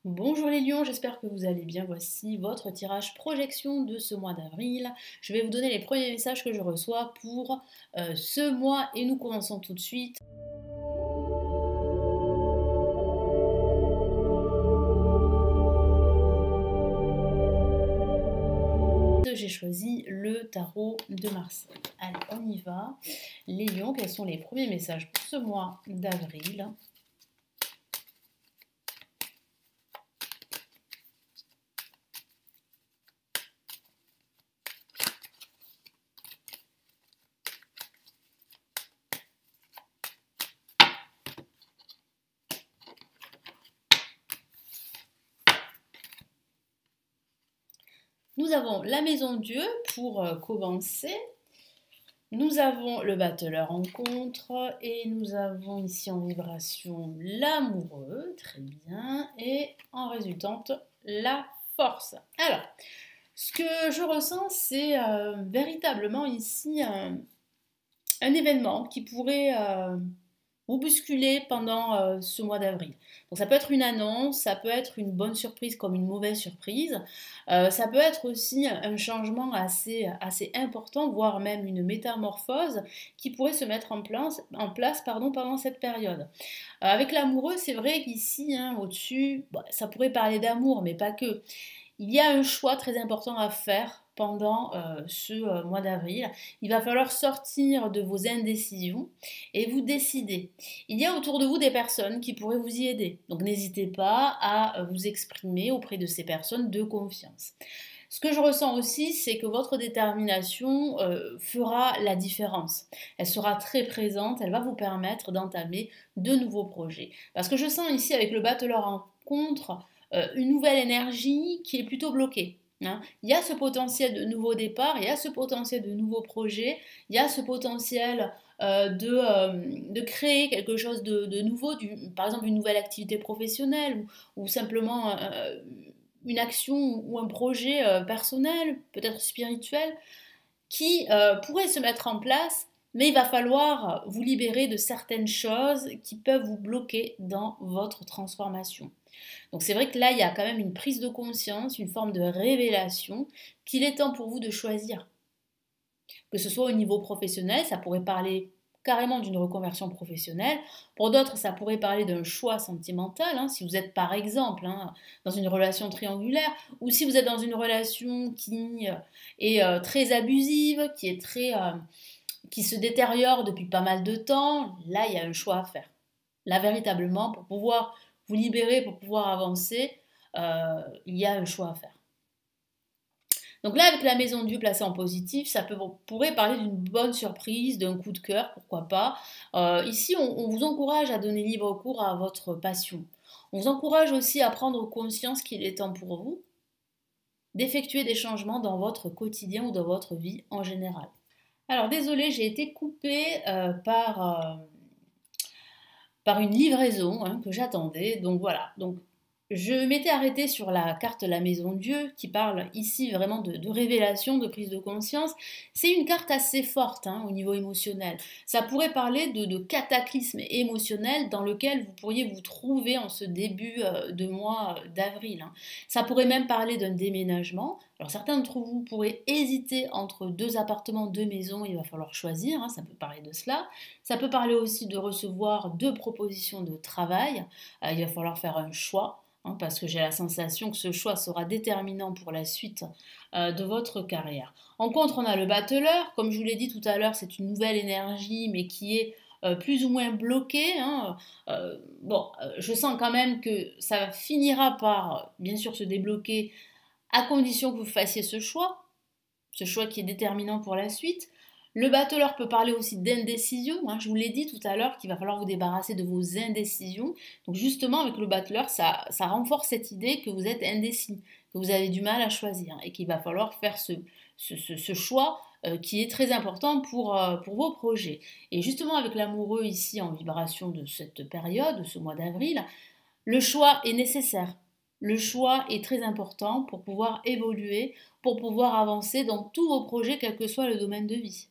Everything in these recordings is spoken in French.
Bonjour les lions, j'espère que vous allez bien. Voici votre tirage projection de ce mois d'avril. Je vais vous donner les premiers messages que je reçois pour ce mois et nous commençons tout de suite. J'ai choisi le tarot de Marseille. Allez, on y va. Les lions, quels sont les premiers messages pour ce mois d'avril? Nous avons la maison Dieu pour commencer. Nous avons le battleur en contre et nous avons ici en vibration l'amoureux, très bien, et en résultante la force. Alors, ce que je ressens, c'est véritablement ici un événement qui pourrait vous bousculer pendant ce mois d'avril. Donc ça peut être une annonce, ça peut être une bonne surprise comme une mauvaise surprise, ça peut être aussi un changement assez important, voire même une métamorphose qui pourrait se mettre en place pendant cette période. Avec l'amoureux, c'est vrai qu'ici, hein, au-dessus, ça pourrait parler d'amour, mais pas que. Il y a un choix très important à faire pendant ce mois d'avril. Il va falloir sortir de vos indécisions et vous décider. Il y a autour de vous des personnes qui pourraient vous y aider. Donc n'hésitez pas à vous exprimer auprès de ces personnes de confiance. Ce que je ressens aussi, c'est que votre détermination fera la différence. Elle sera très présente, elle va vous permettre d'entamer de nouveaux projets. Parce que je sens ici avec le battleur en contre une nouvelle énergie qui est plutôt bloquée. Hein. Il y a ce potentiel de nouveau départ, il y a ce potentiel de nouveaux projets, il y a ce potentiel de créer quelque chose de nouveau, par exemple une nouvelle activité professionnelle ou simplement une action ou un projet personnel, peut-être spirituel, qui pourrait se mettre en place, mais il va falloir vous libérer de certaines choses qui peuvent vous bloquer dans votre transformation. Donc c'est vrai que là, il y a quand même une prise de conscience, une forme de révélation qu'il est temps pour vous de choisir. Que ce soit au niveau professionnel, ça pourrait parler carrément d'une reconversion professionnelle. Pour d'autres, ça pourrait parler d'un choix sentimental, hein, si vous êtes par exemple dans une relation triangulaire, ou si vous êtes dans une relation qui est très abusive, qui se détériore depuis pas mal de temps. Là, il y a un choix à faire. Là, véritablement, pour pouvoir vous libérer, pour pouvoir avancer, il y a un choix à faire. Donc là, avec la maison de Dieu placée en positif, pourrait parler d'une bonne surprise, d'un coup de cœur, pourquoi pas. Ici, on vous encourage à donner libre cours à votre passion. On vous encourage aussi à prendre conscience qu'il est temps pour vous d'effectuer des changements dans votre quotidien ou dans votre vie en général. Alors désolé, j'ai été coupée par une livraison hein, que j'attendais. Donc voilà, donc je m'étais arrêtée sur la carte La Maison Dieu qui parle ici vraiment de révélation, de prise de conscience. C'est une carte assez forte hein, au niveau émotionnel. Ça pourrait parler de cataclysme émotionnel dans lequel vous pourriez vous trouver en ce début de mois d'avril. Hein. Ça pourrait même parler d'un déménagement. Alors certains d'entre vous pourraient hésiter entre deux appartements, deux maisons, il va falloir choisir, hein, ça peut parler de cela. Ça peut parler aussi de recevoir deux propositions de travail, il va falloir faire un choix. Hein, parce que j'ai la sensation que ce choix sera déterminant pour la suite de votre carrière. En contre, on a le battleur. Comme je vous l'ai dit tout à l'heure, c'est une nouvelle énergie, mais qui est plus ou moins bloquée. Hein. Je sens quand même que ça finira par, bien sûr, se débloquer à condition que vous fassiez ce choix qui est déterminant pour la suite. Le battleur peut parler aussi d'indécision. Hein. Je vous l'ai dit tout à l'heure qu'il va falloir vous débarrasser de vos indécisions. Donc justement, avec le battleur, ça renforce cette idée que vous êtes indécis, que vous avez du mal à choisir et qu'il va falloir faire ce choix qui est très important pour vos projets. Et justement, avec l'amoureux ici en vibration de cette période, de ce mois d'avril, le choix est nécessaire. Le choix est très important pour pouvoir évoluer, pour pouvoir avancer dans tous vos projets, quel que soit le domaine de vie.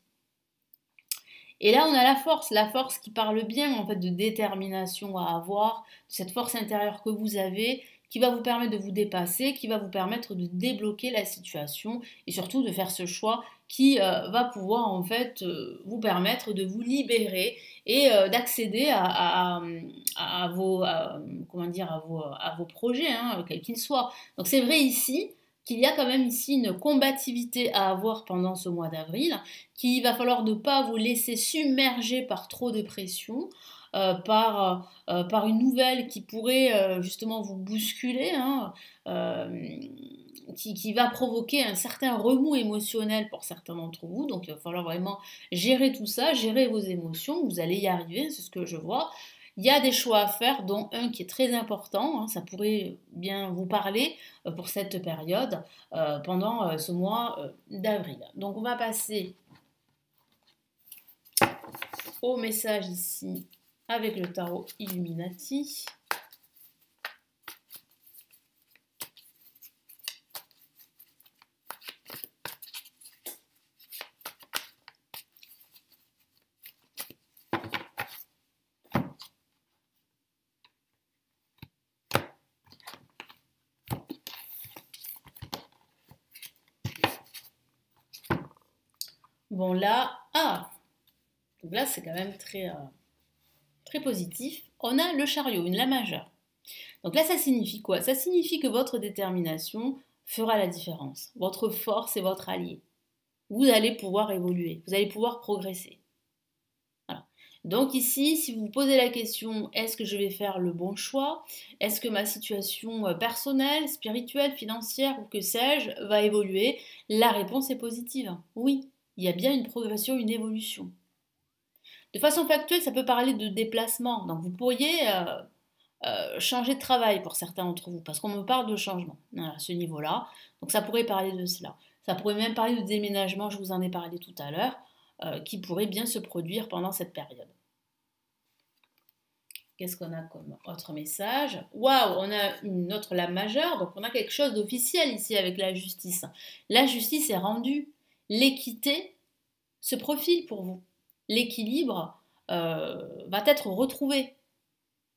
Et là, on a la force qui parle bien en fait de détermination à avoir, de cette force intérieure que vous avez, qui va vous permettre de vous dépasser, qui va vous permettre de débloquer la situation et surtout de faire ce choix qui va pouvoir en fait vous permettre de vous libérer et d'accéder à vos, comment dire, à vos projets, hein, quels qu'ils soient. Donc c'est vrai ici qu'il y a quand même ici une combativité à avoir pendant ce mois d'avril, qu'il va falloir ne pas vous laisser submerger par trop de pression, par une nouvelle qui pourrait justement vous bousculer, hein, qui va provoquer un certain remous émotionnel pour certains d'entre vous. Donc il va falloir vraiment gérer tout ça, gérer vos émotions, vous allez y arriver, c'est ce que je vois. Il y a des choix à faire, dont un qui est très important, hein, ça pourrait bien vous parler pour cette période, pendant ce mois d'avril. Donc on va passer au message ici avec le tarot Illuminati. Bon là, donc là c'est quand même très positif. On a le chariot, une la majeure. Donc là ça signifie quoi? Ça signifie que votre détermination fera la différence. Votre force est votre allié. Vous allez pouvoir évoluer, vous allez pouvoir progresser. Voilà. Donc ici, si vous vous posez la question, est-ce que je vais faire le bon choix? Est-ce que ma situation personnelle, spirituelle, financière ou que sais-je va évoluer? La réponse est positive. Oui, il y a bien une progression, une évolution. De façon factuelle, ça peut parler de déplacement. Donc vous pourriez changer de travail pour certains d'entre vous, parce qu'on me parle de changement à ce niveau-là. Donc ça pourrait parler de cela. Ça pourrait même parler de déménagement, je vous en ai parlé tout à l'heure, qui pourrait bien se produire pendant cette période. Qu'est-ce qu'on a comme autre message? Waouh, on a une autre lame majeure, donc on a quelque chose d'officiel ici avec la justice. La justice est rendue. L'équité se profile pour vous. L'équilibre va être retrouvé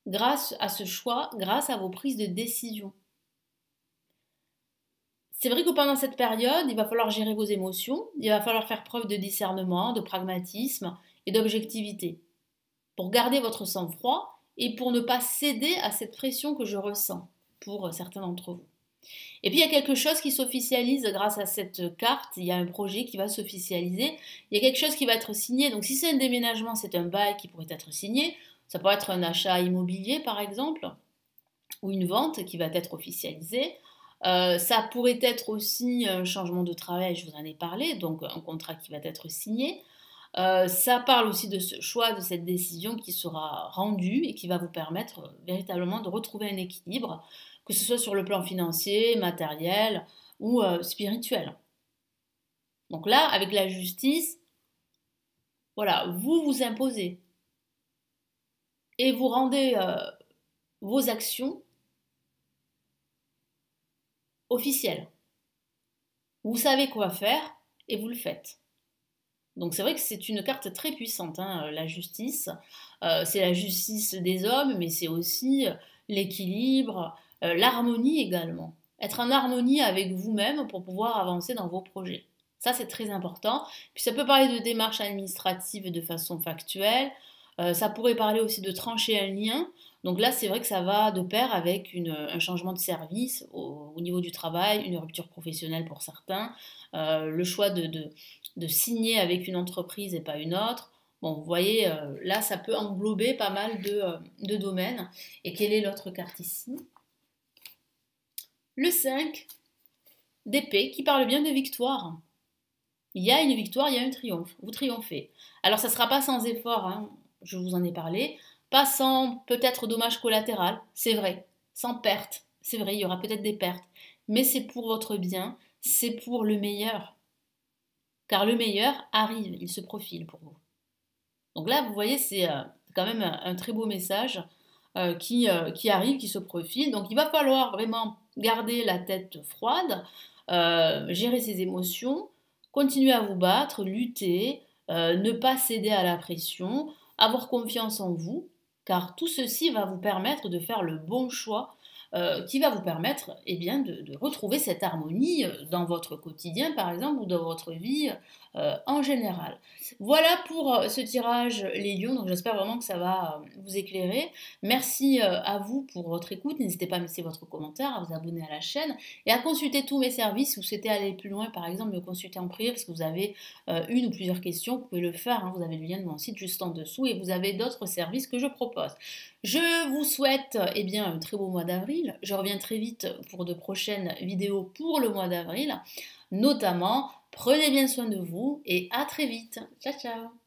grâce à ce choix, grâce à vos prises de décision. C'est vrai que pendant cette période, il va falloir gérer vos émotions, il va falloir faire preuve de discernement, de pragmatisme et d'objectivité pour garder votre sang-froid et pour ne pas céder à cette pression que je ressens pour certains d'entre vous. Et puis il y a quelque chose qui s'officialise grâce à cette carte, il y a un projet qui va s'officialiser, il y a quelque chose qui va être signé. Donc si c'est un déménagement, c'est un bail qui pourrait être signé, ça peut être un achat immobilier par exemple, ou une vente qui va être officialisée. Ça pourrait être aussi un changement de travail, je vous en ai parlé, donc un contrat qui va être signé. Ça parle aussi de ce choix, de cette décision qui sera rendue et qui va vous permettre véritablement de retrouver un équilibre, que ce soit sur le plan financier, matériel ou spirituel. Donc là, avec la justice, voilà, vous vous imposez et vous rendez vos actions officielles. Vous savez quoi faire et vous le faites. Donc c'est vrai que c'est une carte très puissante, hein, la justice. C'est la justice des hommes, mais c'est aussi l'équilibre, l'harmonie également. Être en harmonie avec vous-même pour pouvoir avancer dans vos projets. Ça, c'est très important. Puis ça peut parler de démarches administratives de façon factuelle. Ça pourrait parler aussi de trancher un lien. Donc là, c'est vrai que ça va de pair avec un changement de service au niveau du travail, une rupture professionnelle pour certains, le choix de signer avec une entreprise et pas une autre. Bon, vous voyez, là, ça peut englober pas mal de domaines. Et quelle est l'autre carte ici? Le 5 d'épée qui parle bien de victoire. Il y a une victoire, il y a un triomphe. Vous triomphez. Alors, ça ne sera pas sans effort, hein, je vous en ai parlé. Pas sans peut-être dommage collatéral, c'est vrai. Sans perte, c'est vrai, il y aura peut-être des pertes. Mais c'est pour votre bien, c'est pour le meilleur. Car le meilleur arrive, il se profile pour vous. Donc là, vous voyez, c'est quand même un très beau message qui arrive, qui se profile. Donc il va falloir vraiment garder la tête froide, gérer ses émotions, continuer à vous battre, lutter, ne pas céder à la pression, avoir confiance en vous, car tout ceci va vous permettre de faire le bon choix qui va vous permettre eh bien, de retrouver cette harmonie dans votre quotidien, par exemple, ou dans votre vie en général. Voilà pour ce tirage, les lions. Donc j'espère vraiment que ça va vous éclairer. Merci à vous pour votre écoute. N'hésitez pas à me laisser votre commentaire, à vous abonner à la chaîne et à consulter tous mes services. Si vous souhaitez aller plus loin, par exemple, me consulter en privé parce que vous avez une ou plusieurs questions, vous pouvez le faire. Hein. Vous avez le lien de mon site juste en dessous et vous avez d'autres services que je propose. Je vous souhaite eh bien, un très beau mois d'avril. Je reviens très vite pour de prochaines vidéos pour le mois d'avril. Notamment, prenez bien soin de vous et à très vite. Ciao, ciao!